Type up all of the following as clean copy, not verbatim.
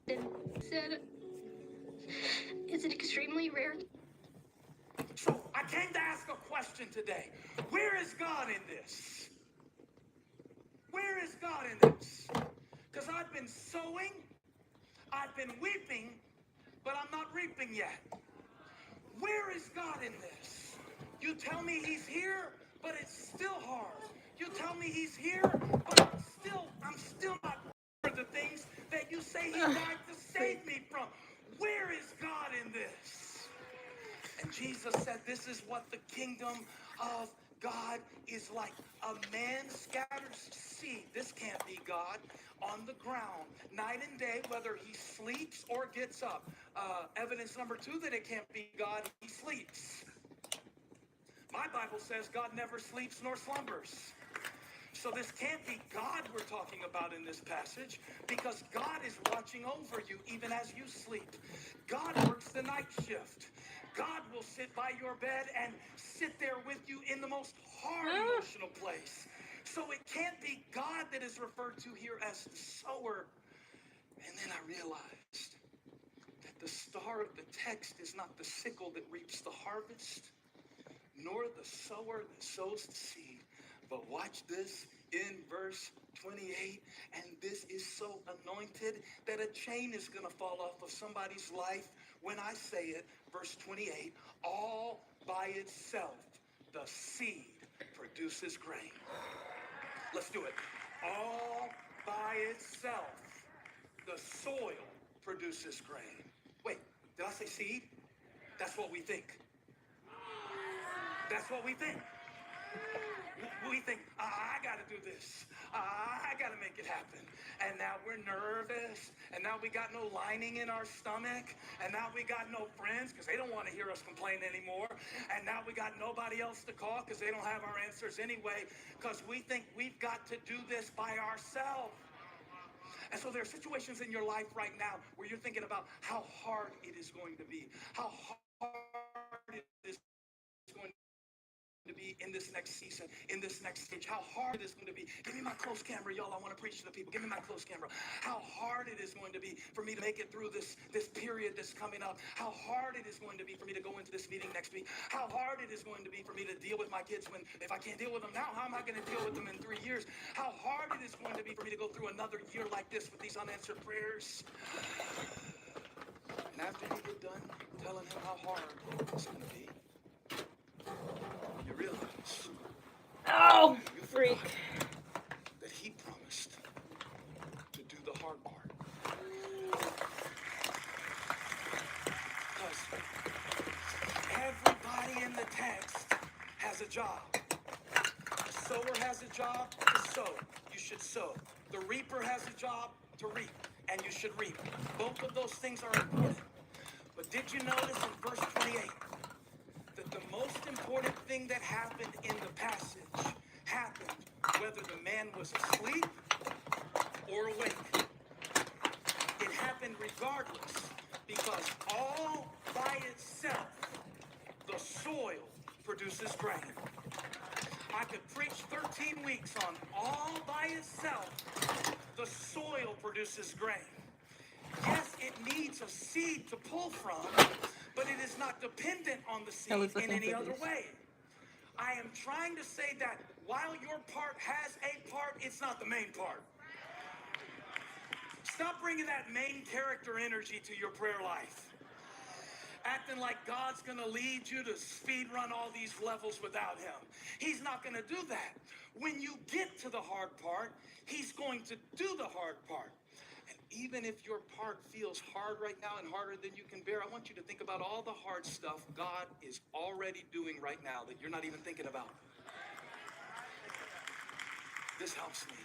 and said, is it extremely rare? So I came to ask a question today. Where is God in this? Where is God in this? Because I've been sowing, I've been weeping, but I'm not reaping yet. Where is God in this? You tell me he's here, but it's still hard. You tell me he's here, but I'm still not for the things that you say he died to save me from. Where is God in this? And Jesus said, this is what the kingdom of God is like. A man scatters seed. This can't be God. On the ground, night and day, whether he sleeps or gets up. Evidence number 2 that it can't be God, he sleeps. My Bible says God never sleeps nor slumbers. So this can't be God we're talking about in this passage, because God is watching over you even as you sleep. God works the night shift. God will sit by your bed and sit there with you in the most hard emotional place. So it can't be God that is referred to here as the sower. And then I realized that the star of the text is not the sickle that reaps the harvest, nor the sower that sows the seed. But watch this in verse 28, and this is so anointed that a chain is going to fall off of somebody's life when I say it. Verse 28, all by itself, the seed produces grain. Let's do it. All by itself, the soil produces grain. Wait, did I say seed? That's what we think. That's what we think. We think, I got to do this. I got to make it happen. And now we're nervous. And now we got no lining in our stomach. And now we got no friends because they don't want to hear us complain anymore. And now we got nobody else to call because they don't have our answers anyway, because we think we've got to do this by ourselves. And so there are situations in your life right now where you're thinking about how hard it is going to be, how hard it is going to be in this next season, in this next stage, how hard it is going to be. Give me my close camera, y'all. I want to preach to the people. Give me my close camera. How hard it is going to be for me to make it through this period that's coming up. How hard it is going to be for me to go into this meeting next week. How hard it is going to be for me to deal with my kids if I can't deal with them now, how am I going to deal with them in 3 years? How hard it is going to be for me to go through another year like this with these unanswered prayers. And after you get done telling him how hard it's going to be, you realize, freak, that he promised to do the hard part. Because everybody in the text has a job. The sower has a job to sow. You should sow. The reaper has a job to reap, and you should reap. Both of those things are important. But did you notice in verse 28 that the most important thing that happened in the passage happened whether the man was asleep or awake? It happened regardless, because all by itself, the soil produces grain. I could preach 13 weeks on all by itself, the soil produces grain. Yes, it needs a seed to pull from, but it is not dependent on the seed in any other way. I am trying to say that while your part has a part, it's not the main part. Stop bringing that main character energy to your prayer life. Acting like God's going to lead you to speed run all these levels without him. He's not going to do that. When you get to the hard part, he's going to do the hard part. And even if your part feels hard right now and harder than you can bear, I want you to think about all the hard stuff God is already doing right now that you're not even thinking about. This helps me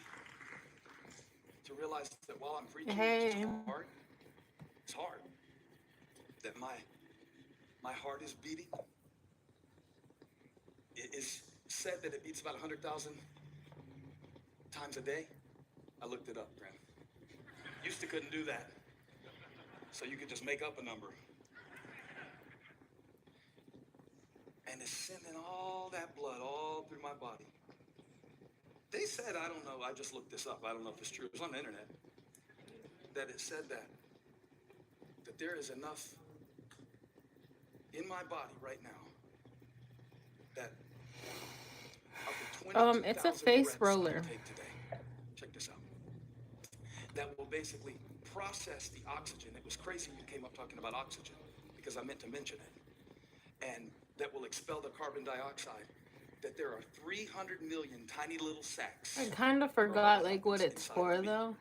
to realize that while I'm preaching, it's hard, that my heart is beating. It is said that it beats about 100,000 times a day. I looked it up, Graham. Used to couldn't do that. So you could just make up a number. And it's sending all that blood all through my body. They said, I don't know, I just looked this up. I don't know if it's true. It was on the internet that it said that that there is enough in my body right now that of the 22,000 It's a face breaths roller. I take today, check this out, that will basically process the oxygen. It was crazy you came up talking about oxygen because I meant to mention it. And that will expel the carbon dioxide. That there are 300 million tiny little sacs. I kind of forgot like what it's for though,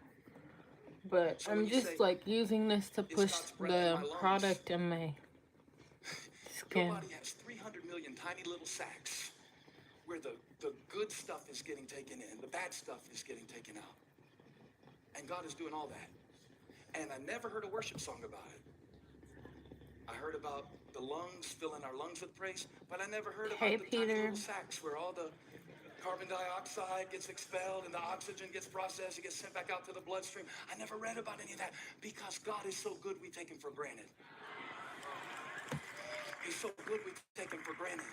but So when I'm you say, just like using this to "Is push God's breath in my the lungs?" product in my Your skin. body has 300 million tiny little sacs where the good stuff is getting taken in, the bad stuff is getting taken out. And God is doing all that. And I never heard a worship song about it. I heard about the lungs, filling our lungs with praise, but I never heard about Hey, the tiny Peter. little sacs where all the carbon dioxide gets expelled and the oxygen gets processed, it gets sent back out to the bloodstream. I never read about any of that because God is so good we take him for granted. He's so good we take him for granted.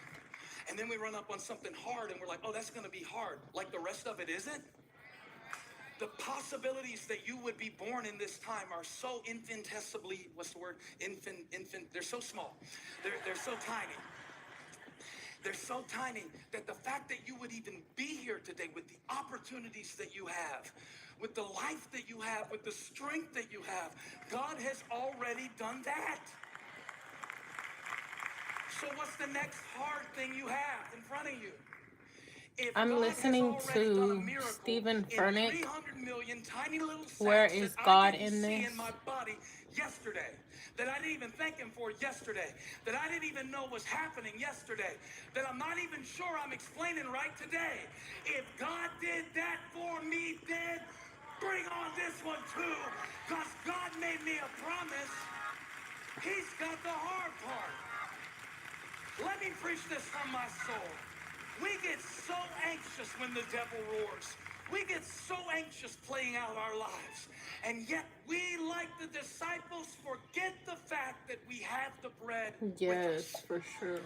And then we run up on something hard and we're like, oh, that's going to be hard. Like the rest of it isn't. The possibilities that you would be born in this time are so infinitesimally, what's the word? They're so small. They're so tiny. They're so tiny that the fact that you would even be here today with the opportunities that you have, with the life that you have, with the strength that you have, God has already done that. So what's the next hard thing you have in front of you? If I'm God listening has already done a to miracle Stephen in Furtick. 300 million tiny little sacs Where is that God I didn't in see this? in my body yesterday, that I didn't even thank him for yesterday, that I didn't even know was happening yesterday, that I'm not even sure I'm explaining right today. If God did that for me then, bring on this one too, because God made me a promise. He's got the hard part. Let me preach this from my soul. We get so anxious when the devil roars. We get so anxious playing out our lives. And yet we, like the disciples, forget the fact that we have the bread with Yes, us. for sure.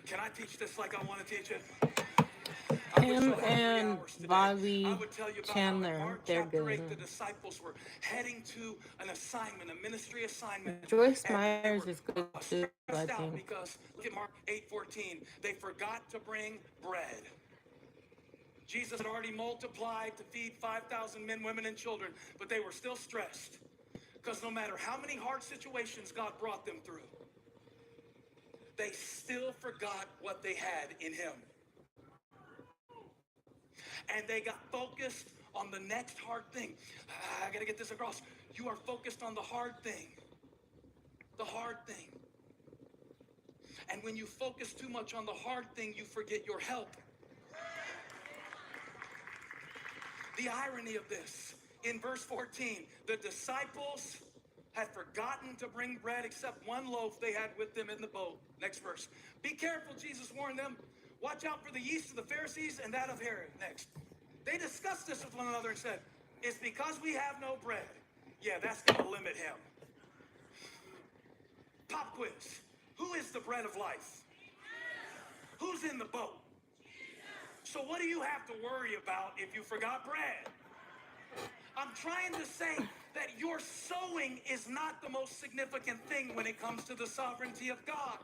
Can I teach this like I want to teach it? I wish Him I had 3 and hours today. Bobby I would tell you about Chandler, how in Mark they're chapter 8, good. the disciples were heading to an assignment, a ministry assignment. Joyce And they Myers were is good too, I stressed out think. because, look at Mark 8:14, they forgot to bring bread. Jesus had already multiplied to feed 5,000 men, women, and children, but they were still stressed because no matter how many hard situations God brought them through, they still forgot what they had in him. And they got focused on the next hard thing. I got to get this across. You are focused on the hard thing. The hard thing. And when you focus too much on the hard thing, you forget your help. The irony of this, in verse 14, the disciples had forgotten to bring bread except one loaf they had with them in the boat. Next verse. Be careful, Jesus warned them. Watch out for the yeast of the Pharisees and that of Herod. Next. They discussed this with one another and said, it's because we have no bread. Yeah, that's going to limit him. Pop quiz. Who is the bread of life? Who's in the boat? So what do you have to worry about if you forgot bread? I'm trying to say that your sowing is not the most significant thing when it comes to the sovereignty of God.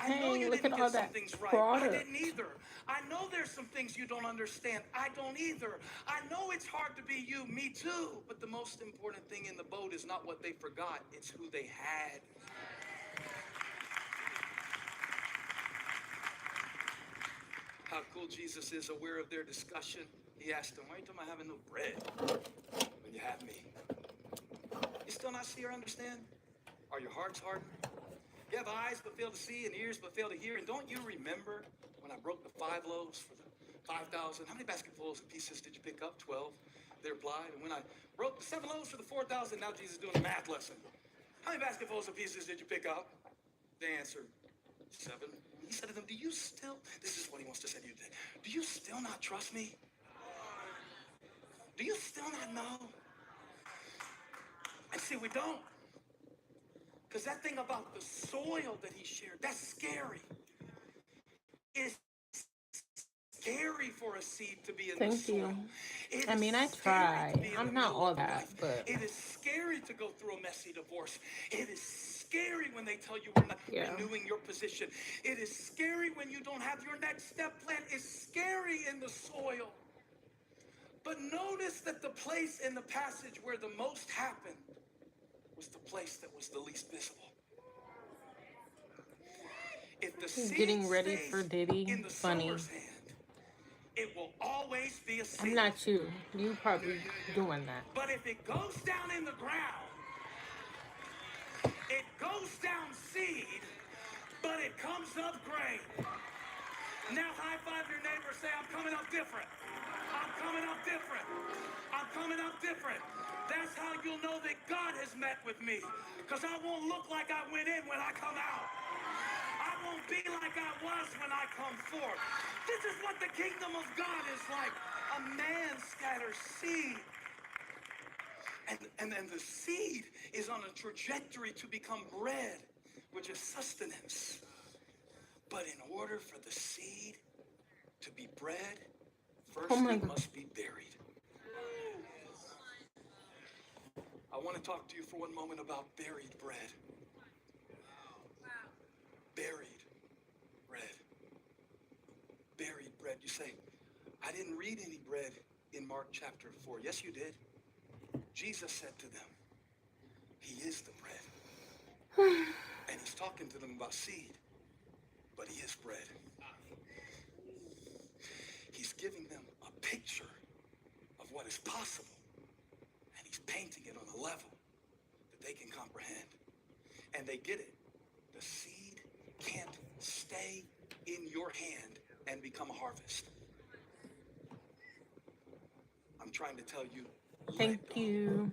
I know Hey, you look didn't at all get some that things right. I product. didn't either. I know there's some things you don't understand. I don't either. I know it's hard to be you. Me too. But the most important thing in the boat is not what they forgot. It's who they had. How cool Jesus is aware of their discussion. He asked them, why are you talking about having no bread when you have me? You still not see or understand? Are your hearts hardened? You have eyes but fail to see and ears but fail to hear. And don't you remember when I broke the 5 loaves for the 5,000? How many basketfuls of pieces did you pick up? 12. They replied. And when I broke the 7 loaves for the 4,000, now Jesus is doing a math lesson. How many basketfuls of pieces did you pick up? They answered, 7. He said to them, do you still, this is what he wants to say to you today, do you still not trust me? Do you still not know? And see, we don't. Because that thing about the soil that he shared, that's scary. It's scary for a seed to be in the Thank soil. you. It I is mean, I scary to try. be in I'm the not middle all of that, life. but It is scary to go through a messy divorce. It is scary when they tell you we're not yeah. renewing your position. It is scary when you don't have your next step plan. It's scary in the soil. But notice that the place in the passage where the most happened was the place that was the least visible. If the He's seed getting ready stays for Diddy. in the Funny. sower's hand, it will always be a seed. I'm not you. You probably doing that. But if it goes down in the ground, it goes down seed, but it comes up grain. Now high five your neighbor, say, I'm coming up different. I'm coming up different. I'm coming up different. That's how you'll know that God has met with me. Because I won't look like I went in when I come out. I won't be like I was when I come forth. This is what the kingdom of God is like. A man scatters seed. And the seed is on a trajectory to become bread, which is sustenance. But in order for the seed to be bread, first it must be buried. I want to talk to you for one moment about buried bread. Buried bread. Buried bread. You say, I didn't read any bread in Mark chapter 4. Yes, you did. Jesus said to them, He is the bread. And He's talking to them about seed, but He is bread. He's giving them a picture of what is possible, and He's painting it on a level that they can comprehend. And they get it. The seed can't stay in your hand and become a harvest. I'm trying to tell you. Thank you.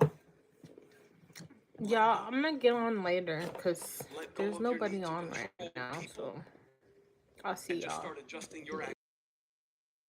Y'all, I'm gonna get on later because there's nobody on right now, so I'll see y'all.